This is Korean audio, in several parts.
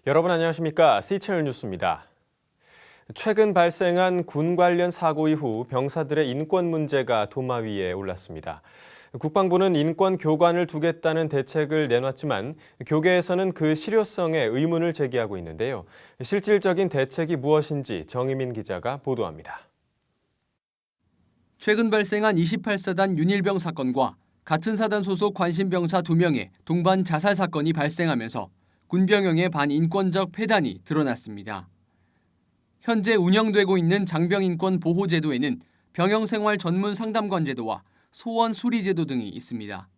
여러분 안녕하십니까? C채널 뉴스입니다. 최근 발생한 군 관련 사고 이후 병사들의 인권 문제가 도마 위에 올랐습니다. 국방부는 인권 교관을 두겠다는 대책을 내놨지만 교계에서는 그 실효성에 의문을 제기하고 있는데요. 실질적인 대책이 무엇인지 정희민 기자가 보도합니다. 최근 발생한 28사단 윤일병 사건과 같은 사단 소속 관심병사 2명의 동반 자살 사건이 발생하면서 군병영의 반인권적 폐단이 드러났습니다. 현재 운영되고 있는 장병인권 보호제도에는 병영생활 전문 상담관 제도와 소원 수리 제도 등이 있습니다.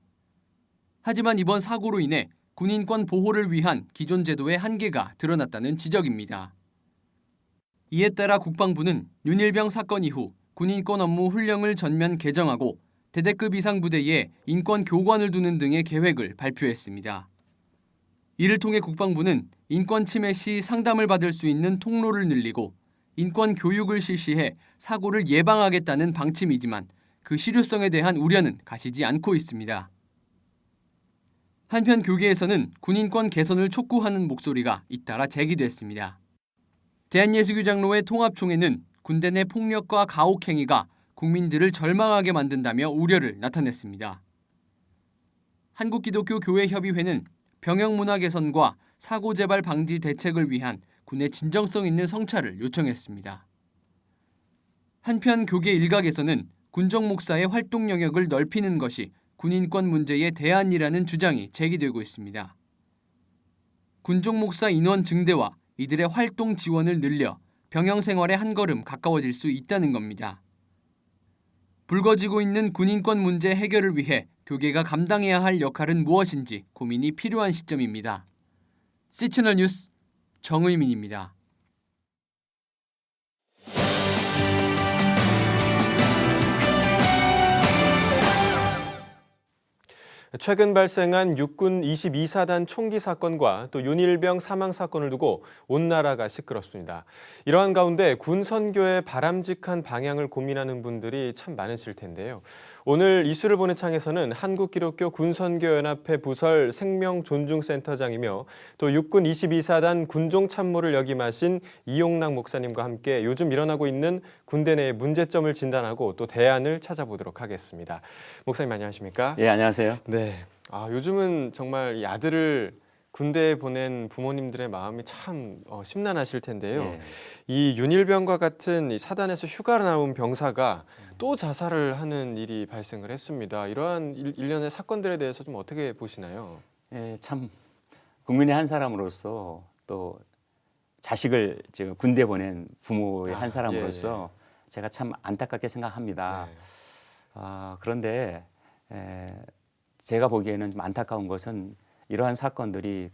하지만 이번 사고로 인해 군인권 보호를 위한 기존 제도의 한계가 드러났다는 지적입니다. 이에 따라 국방부는 윤일병 사건 이후 군인권 업무 훈령을 전면 개정하고 대대급 이상 부대에 인권 교관을 두는 등의 계획을 발표했습니다. 이를 통해 국방부는 인권 침해 시 상담을 받을 수 있는 통로를 늘리고 인권 교육을 실시해 사고를 예방하겠다는 방침이지만 그 실효성에 대한 우려는 가시지 않고 있습니다. 한편 교계에서는 군인권 개선을 촉구하는 목소리가 잇따라 제기됐습니다. 대한예수교장로회 통합총회는 군대 내 폭력과 가혹행위가 국민들을 절망하게 만든다며 우려를 나타냈습니다. 한국기독교교회협의회는 병영문화 개선과 사고 재발 방지 대책을 위한 군의 진정성 있는 성찰을 요청했습니다. 한편 교계 일각에서는 군정 목사의 활동 영역을 넓히는 것이 군인권 문제의 대안이라는 주장이 제기되고 있습니다. 군종 목사 인원 증대와 이들의 활동 지원을 늘려 병영 생활에 한 걸음 가까워질 수 있다는 겁니다. 불거지고 있는 군인권 문제 해결을 위해 교계가 감당해야 할 역할은 무엇인지 고민이 필요한 시점입니다. C채널 뉴스 정의민입니다. 최근 발생한 육군 22사단 총기 사건과 또 윤일병 사망 사건을 두고 온 나라가 시끄럽습니다. 이러한 가운데 군 선교의 바람직한 방향을 고민하는 분들이 참 많으실 텐데요. 오늘 이슈를 보는 창에서는 한국기독교 군선교연합회 부설 생명존중센터장이며 또 육군 22사단 군종 참모를 역임하신 이용락 목사님과 함께 요즘 일어나고 있는 군대 내의 문제점을 진단하고 또 대안을 찾아보도록 하겠습니다. 목사님 안녕하십니까? 예, 안녕하세요. 네. 요즘은 정말 이 아들을 군대에 보낸 부모님들의 마음이 참 심란하실 텐데요. 예. 이 윤일병과 같은 이 사단에서 휴가를 나온 병사가 또 자살을 하는 일이 발생을 했습니다. 이러한 일련의 사건들에 대해서 좀 어떻게 보시나요? 예, 참 국민의 한 사람으로서 또 자식을 지금 군대 보낸 부모의 한 사람으로서 제가 참 안타깝게 생각합니다. 네. 그런데 제가 보기에는 좀 안타까운 것은 이러한 사건들이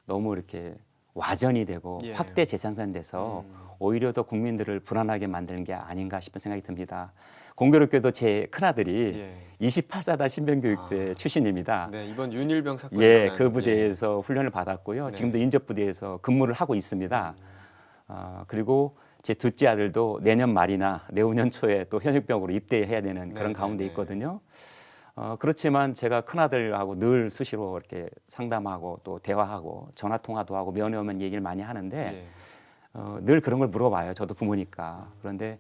너무 이렇게 와전이 되고 확대 재생산돼서 오히려 더 국민들을 불안하게 만드는 게 아닌가 싶은 생각이 듭니다. 공교롭게도 제 큰아들이 28사단 신병교육대 출신입니다. 네, 이번 윤일병 사건 그 부대에서 훈련을 받았고요. 지금도 인접부대에서 근무를 하고 있습니다. 그리고 제 둘째 아들도 내년 말이나 내후년 초에 또 현역병으로 입대해야 되는 그런 가운데 있거든요. 그렇지만 제가 큰아들하고 늘 수시로 이렇게 상담하고 또 대화하고 전화 통화도 하고 면회 오면 얘기를 많이 하는데 늘 그런 걸 물어봐요. 저도 부모니까. 그런데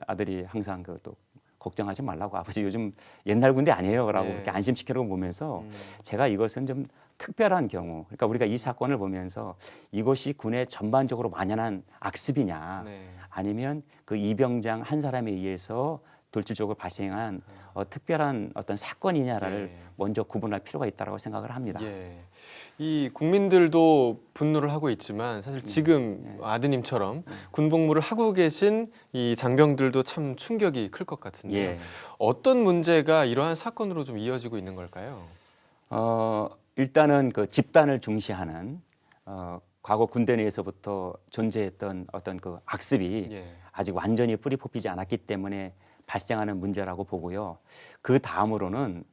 아들이 항상 또 걱정하지 말라고, 아버지 요즘 옛날 군대 아니에요라고 그렇게 안심시키려고 보면서 제가 이것은 좀 특별한 경우, 그러니까 우리가 이 사건을 보면서 이것이 군에 전반적으로 만연한 악습이냐, 아니면 그 이병장 한 사람에 의해서 돌출적으로 발생한 특별한 어떤 사건이냐를 먼저 구분할 필요가 있다고 생각을 합니다. 이 국민들도 분노를 하고 있지만 사실 지금 아드님처럼 군복무를 하고 계신 이 장병들도 참 충격이 클 것 같은데요. 어떤 문제가 이러한 사건으로 좀 이어지고 있는 걸까요? 일단은 그 집단을 중시하는 과거 군대 내에서부터 존재했던 어떤 그 악습이 아직 완전히 뿌리 뽑히지 않았기 때문에 발생하는 문제라고 보고요. 그 다음으로는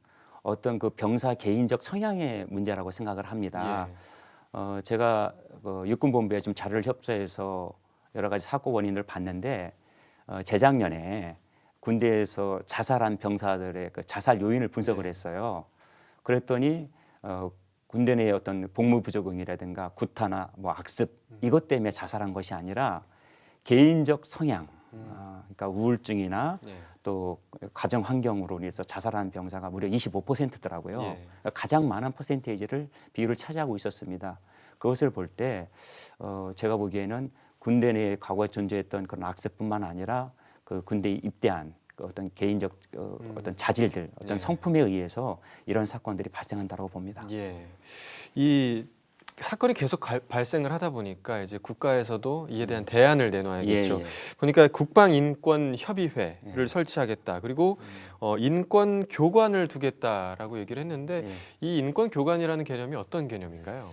어떤 그 병사 개인적 성향의 문제라고 생각을 합니다. 제가 육군본부에 좀 자료를 협조해서 여러 가지 사고 원인을 봤는데 재작년에 군대에서 자살한 병사들의 그 자살 요인을 분석을 했어요. 그랬더니 군대 내의 어떤 복무 부적응이라든가 구타나 뭐 악습 이것 때문에 자살한 것이 아니라 개인적 성향, 그러니까 우울증이나 예. 또 가정 환경으로 인해서 자살한 병사가 무려 25%더라고요. 예. 가장 많은 퍼센테이지를 비율을 차지하고 있었습니다. 그것을 볼 때 제가 보기에는 군대 내에 과거에 존재했던 그런 악습뿐만 아니라 그 군대에 입대한 그 어떤 개인적 어떤 자질들, 어떤 예. 성품에 의해서 이런 사건들이 발생한다고 봅니다. 예. 이 사건이 계속 발생을 하다 보니까 이제 국가에서도 이에 대한 대안을 내놔야겠죠. 예, 예. 보니까 국방인권협의회를 설치하겠다. 그리고 인권교관을 두겠다라고 얘기를 했는데 예. 이 인권교관이라는 개념이 어떤 개념인가요?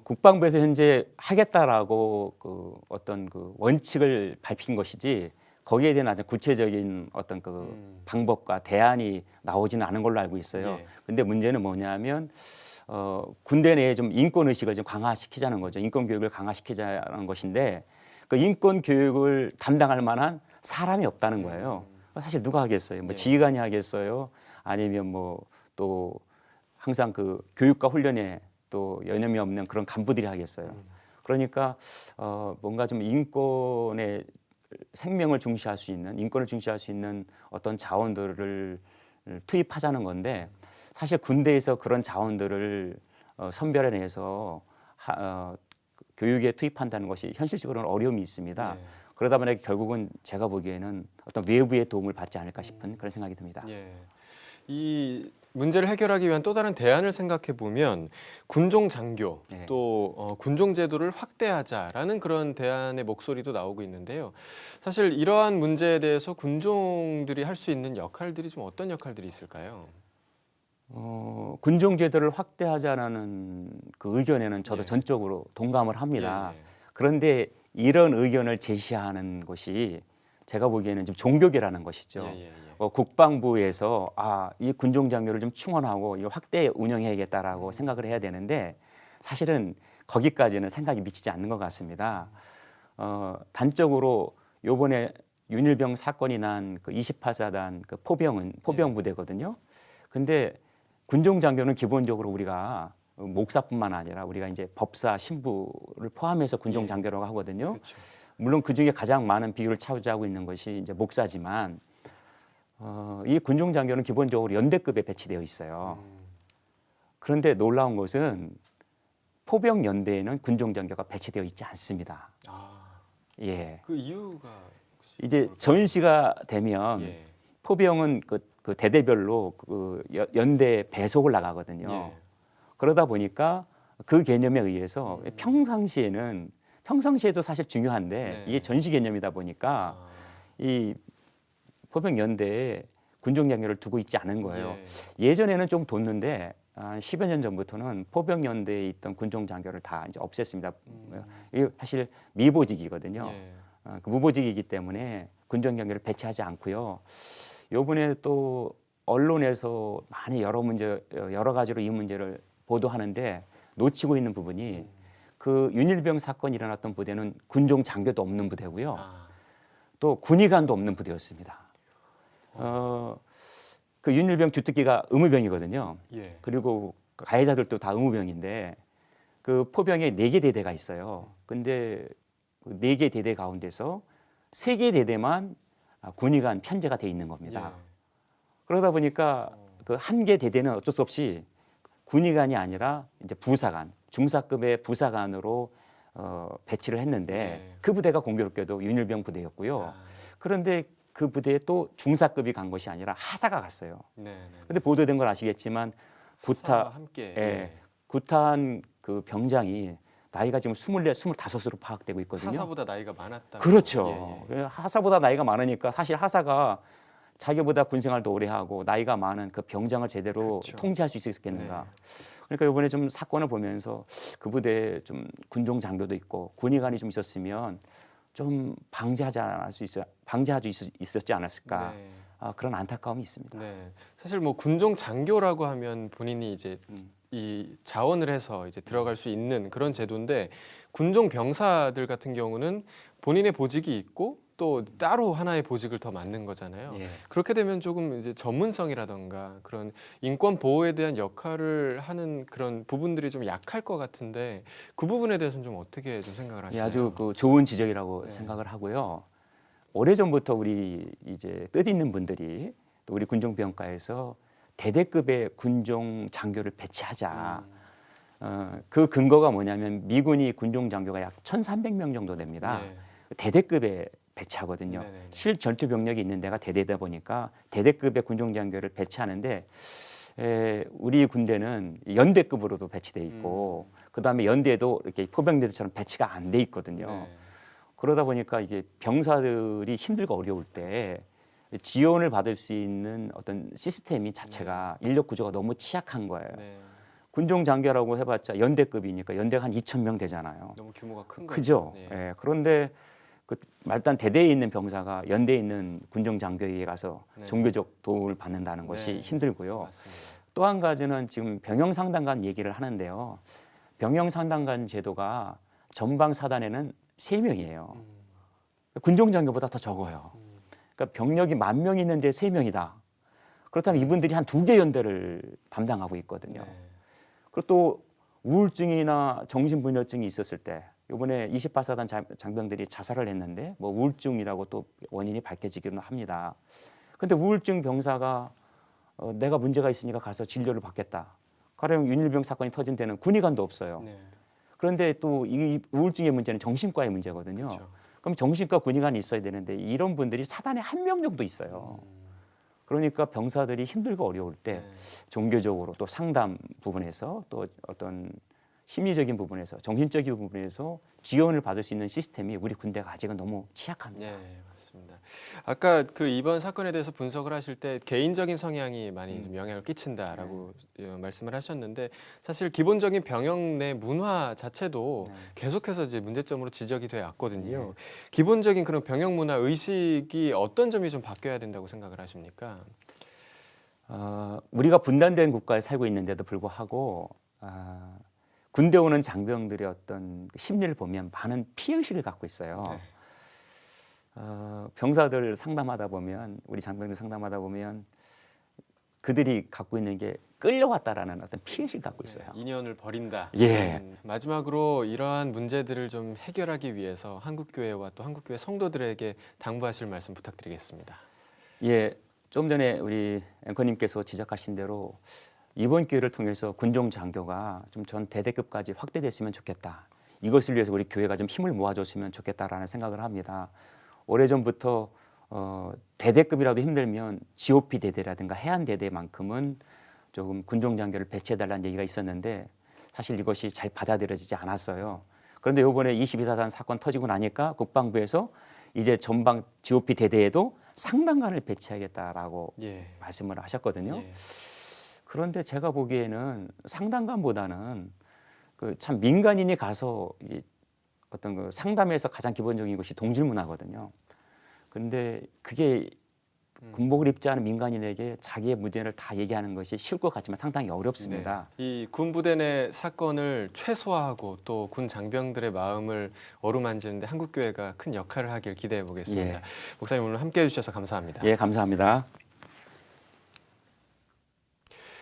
국방부에서 현재 하겠다라고 그 어떤 그 원칙을 밝힌 것이지 거기에 대한 아주 구체적인 어떤 그 방법과 대안이 나오지는 않은 걸로 알고 있어요. 예. 근데 문제는 뭐냐면 군대 내에 좀 인권 의식을 좀 강화시키자는 거죠. 인권 교육을 강화시키자는 것인데 그 인권 교육을 담당할 만한 사람이 없다는 거예요. 사실 누가 하겠어요? 뭐 예. 지휘관이 하겠어요? 아니면 뭐 또 항상 그 교육과 훈련에 또 여념이 없는 그런 간부들이 하겠어요. 그러니까 뭔가 좀 인권의 생명을 중시할 수 있는 인권을 중시할 수 있는 어떤 자원들을 투입하자는 건데 사실 군대에서 그런 자원들을 선별해내서 교육에 투입한다는 것이 현실적으로는 어려움이 있습니다. 예. 그러다 보니 결국은 제가 보기에는 어떤 외부의 도움을 받지 않을까 싶은 그런 생각이 듭니다. 예. 이 문제를 해결하기 위한 또 다른 대안을 생각해 보면 군종 장교 네. 또 군종 제도를 확대하자라는 그런 대안의 목소리도 나오고 있는데요. 사실 이러한 문제에 대해서 군종들이 할 수 있는 역할들이 좀 어떤 역할들이 있을까요? 군종 제도를 확대하자는 그 의견에는 저도 예. 전적으로 동감을 합니다. 예, 예. 그런데 이런 의견을 제시하는 것이 제가 보기에는 좀 종교계라는 것이죠. 예, 예, 예. 국방부에서 이 군종 장교를 좀 충원하고 이걸 확대 운영해야겠다라고 생각을 해야 되는데 사실은 거기까지는 생각이 미치지 않는 것 같습니다. 단적으로 요번에 윤일병 사건이 난 그 28사단 그 포병 부대거든요. 근데 군종 장교는 기본적으로 우리가 목사뿐만 아니라 우리가 이제 법사, 신부를 포함해서 군종 장교라고 하거든요. 그렇죠. 물론 그 중에 가장 많은 비율을 차지하고 있는 것이 이제 목사지만 이 군종 장교는 기본적으로 연대급에 배치되어 있어요. 그런데 놀라운 것은 포병 연대에는 군종 장교가 배치되어 있지 않습니다. 아, 예, 그 이유가 혹시 이제 뭘까요? 전시가 되면 예. 포병은 그 대대별로 그 연대 배속을 나가거든요. 예. 그러다 보니까 그 개념에 의해서 평상시에도 사실 중요한데 네. 이게 전시 개념이다 보니까 아, 이 포병 연대에 군종 장교를 두고 있지 않은 거예요. 예. 예전에는 좀 뒀는데 한 10여 년 전부터는 포병 연대에 있던 군종 장교를 다 이제 없앴습니다. 이게 사실 미보직이거든요. 예. 그 무보직이기 때문에 군종 장교를 배치하지 않고요. 요번에 또 언론에서 많이 여러 가지로 이 문제를 보도하는데 놓치고 있는 부분이 그 윤일병 사건이 일어났던 부대는 군종 장교도 없는 부대고요. 아, 또 군의관도 없는 부대였습니다. 그 윤일병 주특기가 의무병이거든요. 예. 그리고 가해자들도 다 의무병인데 그 포병에 4개 대대가 있어요. 근데 그 4개 대대 가운데서 3개 대대만 군의관 편제가 돼 있는 겁니다. 예. 그러다 보니까 그 1개 대대는 어쩔 수 없이 군의관이 아니라 이제 부사관, 중사급의 부사관으로 배치를 했는데 네. 그 부대가 공교롭게도 윤일병 부대였고요. 아, 그런데 그 부대에 또 중사급이 간 것이 아니라 하사가 갔어요. 네, 네. 근데 보도된 걸 아시겠지만 하사와 함께. 예, 구타한 그 병장이 나이가 지금 24, 25으로 파악되고 있거든요. 하사보다 나이가 많았다. 그렇죠. 예, 예. 하사보다 나이가 많으니까 사실 하사가 자기보다 군생활도 오래 하고 나이가 많은 그 병장을 제대로 그렇죠. 통제할 수 있었겠는가. 네. 그러니까 이번에 좀 사건을 보면서 그 부대에 좀 군종 장교도 있고 군의관이 좀 있었으면 좀 방지할 수 있었지 않았을까. 네. 그런 안타까움이 있습니다. 네. 사실 뭐 군종 장교라고 하면 본인이 이제 이 자원을 해서 이제 들어갈 수 있는 그런 제도인데 군종 병사들 같은 경우는 본인의 보직이 있고 또 따로 하나의 보직을 더 맡는 거잖아요. 예. 그렇게 되면 조금 이제 전문성이라던가 그런 인권 보호에 대한 역할을 하는 그런 부분들이 좀 약할 것 같은데 그 부분에 대해서는 좀 어떻게 좀 생각을 예, 하시나요? 아주 좋은 지적이라고 네. 생각을 하고요. 오래전부터 우리 이제 뜻있는 분들이 또 우리 군종병과에서 대대급의 군종 장교를 배치하자. 그 근거가 뭐냐면 미군이 군종 장교가 약 1,300명 정도 됩니다. 네. 대대급에 배치하거든요. 네네네. 실전투 병력이 있는 데가 대대다 보니까 대대급의 군종 장교를 배치하는데 우리 군대는 연대급으로도 배치돼 있고 그다음에 연대도 이렇게 포병대처럼 배치가 안 돼 있거든요. 네. 그러다 보니까 이게 병사들이 힘들고 어려울 때 지원을 받을 수 있는 어떤 시스템이 자체가 인력 구조가 너무 취약한 거예요. 네. 군종 장교라고 해봤자 연대급이니까 연대가 한 2,000명 되잖아요. 너무 규모가 큰 거죠. 크죠. 네. 예, 그런데 그 말단 대대에 있는 병사가 연대에 있는 군종 장교에게 가서 네. 종교적 도움을 받는다는 것이 네. 힘들고요. 맞습니다. 또 한 가지는 지금 병영 상담관 얘기를 하는데요. 병영 상담관 제도가 전방 사단에는 3명이에요. 군종 장교보다 더 적어요. 그러니까 병력이 10,000명 있는데 3명이다. 그렇다면 이분들이 한 2개 연대를 담당하고 있거든요. 네. 그리고 또 우울증이나 정신분열증이 있었을 때 이번에 28사단 장병들이 자살을 했는데 뭐 우울증이라고 또 원인이 밝혀지기는 합니다. 근데 우울증 병사가 내가 문제가 있으니까 가서 진료를 받겠다. 가령 윤일병 사건이 터진 데는 군의관도 없어요. 네. 그런데 또 이 우울증의 문제는 정신과의 문제거든요. 그렇죠. 그럼 정신과 군의관이 있어야 되는데 이런 분들이 사단에 1명 정도 있어요. 그러니까 병사들이 힘들고 어려울 때 네. 종교적으로 또 상담 부분에서 또 어떤 심리적인 부분에서 정신적인 부분에서 지원을 받을 수 있는 시스템이 우리 군대가 아직은 너무 취약합니다. 네, 맞습니다. 아까 그 이번 사건에 대해서 분석을 하실 때 개인적인 성향이 많이 좀 영향을 끼친다라고 말씀을 하셨는데 사실 기본적인 병영 내 문화 자체도 계속해서 이제 문제점으로 지적이 돼 왔거든요. 기본적인 그런 병영 문화 의식이 어떤 점이 좀 바뀌어야 된다고 생각을 하십니까? 우리가 분단된 국가에 살고 있는데도 불구하고 군대 오는 장병들의 어떤 심리를 보면 많은 피해의식을 갖고 있어요. 네. 병사들 상담하다 보면 우리 장병들 상담하다 보면 그들이 갖고 있는 게 끌려왔다라는 어떤 피해의식을 갖고 있어요. 인연을 버린다. 예. 마지막으로 이러한 문제들을 좀 해결하기 위해서 한국교회와 또 한국교회 성도들에게 당부하실 말씀 부탁드리겠습니다. 예, 좀 전에 우리 앵커님께서 지적하신 대로 이번 기회를 통해서 군종 장교가 좀 전 대대급까지 확대됐으면 좋겠다. 이것을 위해서 우리 교회가 좀 힘을 모아줬으면 좋겠다라는 생각을 합니다. 오래전부터 대대급이라도 힘들면 GOP 대대라든가 해안 대대만큼은 조금 군종 장교를 배치해달라는 얘기가 있었는데 사실 이것이 잘 받아들여지지 않았어요. 그런데 이번에 22사단 사건 터지고 나니까 국방부에서 이제 전방 GOP 대대에도 상당관을 배치하겠다라고 예. 말씀을 하셨거든요. 예. 그런데 제가 보기에는 상담관보다는 그 참 민간인이 가서 이 어떤 그 상담에서 가장 기본적인 것이 동질 문화거든요. 그런데 그게 군복을 입지 않은 민간인에게 자기의 문제를 다 얘기하는 것이 쉬울 것 같지만 상당히 어렵습니다. 네. 이 군부대 내 사건을 최소화하고 또 군 장병들의 마음을 어루만지는데 한국교회가 큰 역할을 하길 기대해 보겠습니다. 예. 목사님 오늘 함께해 주셔서 감사합니다. 예, 감사합니다.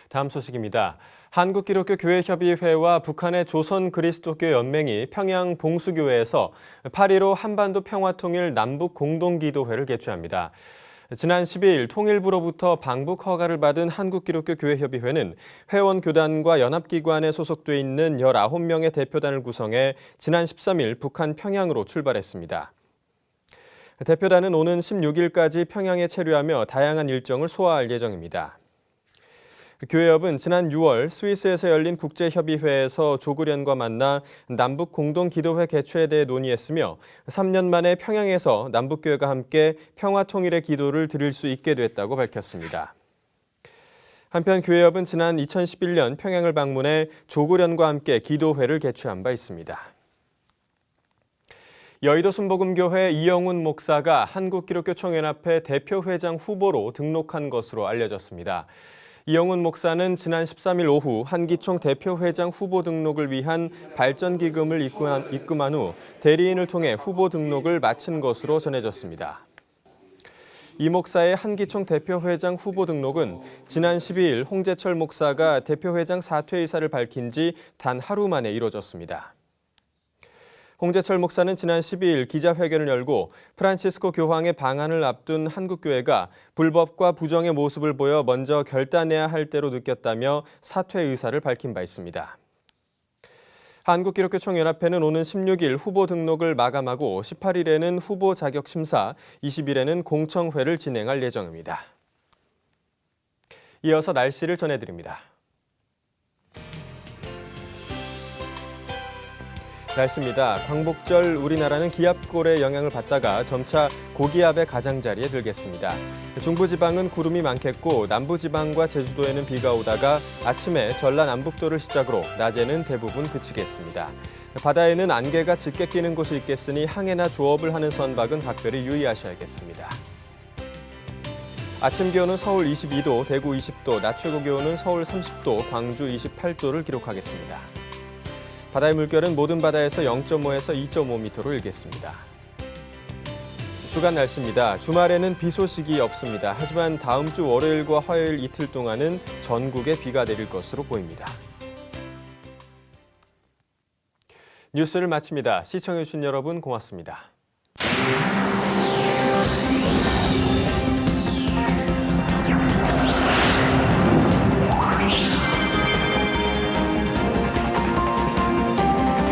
다음 소식입니다. 한국기독교교회협의회와 북한의 조선그리스도교 연맹이 평양 봉수교회에서 8.15 한반도 평화통일 남북공동기도회를 개최합니다. 지난 12일 통일부로부터 방북 허가를 받은 한국기독교교회협의회는 회원교단과 연합기관에 소속돼 있는 19명의 대표단을 구성해 지난 13일 북한 평양으로 출발했습니다. 대표단은 오는 16일까지 평양에 체류하며 다양한 일정을 소화할 예정입니다. 교회협은 지난 6월 스위스에서 열린 국제협의회에서 조국련과 만나 남북공동기도회 개최에 대해 논의했으며 3년 만에 평양에서 남북교회가 함께 평화통일의 기도를 드릴 수 있게 됐다고 밝혔습니다. 한편 교회협은 지난 2011년 평양을 방문해 조국련과 함께 기도회를 개최한 바 있습니다. 여의도 순복음교회 이영훈 목사가 한국기독교총연합회 대표회장 후보로 등록한 것으로 알려졌습니다. 이영훈 목사는 지난 13일 오후 한기총 대표회장 후보 등록을 위한 발전기금을 입금한 후 대리인을 통해 후보 등록을 마친 것으로 전해졌습니다. 이 목사의 한기총 대표회장 후보 등록은 지난 12일 홍재철 목사가 대표회장 사퇴 의사를 밝힌 지 단 하루 만에 이뤄졌습니다. 홍재철 목사는 지난 12일 기자회견을 열고 프란치스코 교황의 방한을 앞둔 한국교회가 불법과 부정의 모습을 보여 먼저 결단해야 할 때로 느꼈다며 사퇴 의사를 밝힌 바 있습니다. 한국기독교총연합회는 오는 16일 후보 등록을 마감하고 18일에는 후보 자격 심사, 20일에는 공청회를 진행할 예정입니다. 이어서 날씨를 전해드립니다. 날씨입니다. 광복절 우리나라는 기압골의 영향을 받다가 점차 고기압의 가장자리에 들겠습니다. 중부지방은 구름이 많겠고 남부지방과 제주도에는 비가 오다가 아침에 전라남북도를 시작으로 낮에는 대부분 그치겠습니다. 바다에는 안개가 짙게 끼는 곳이 있겠으니 항해나 조업을 하는 선박은 각별히 유의하셔야겠습니다. 아침 기온은 서울 22도, 대구 20도, 낮 최고 기온은 서울 30도, 광주 28도를 기록하겠습니다. 바다의 물결은 모든 바다에서 0.5에서 2.5m로 일겠습니다. 주간 날씨입니다. 주말에는 비 소식이 없습니다. 하지만 다음 주 월요일과 화요일 이틀 동안은 전국에 비가 내릴 것으로 보입니다. 뉴스를 마칩니다. 시청해주신 여러분 고맙습니다.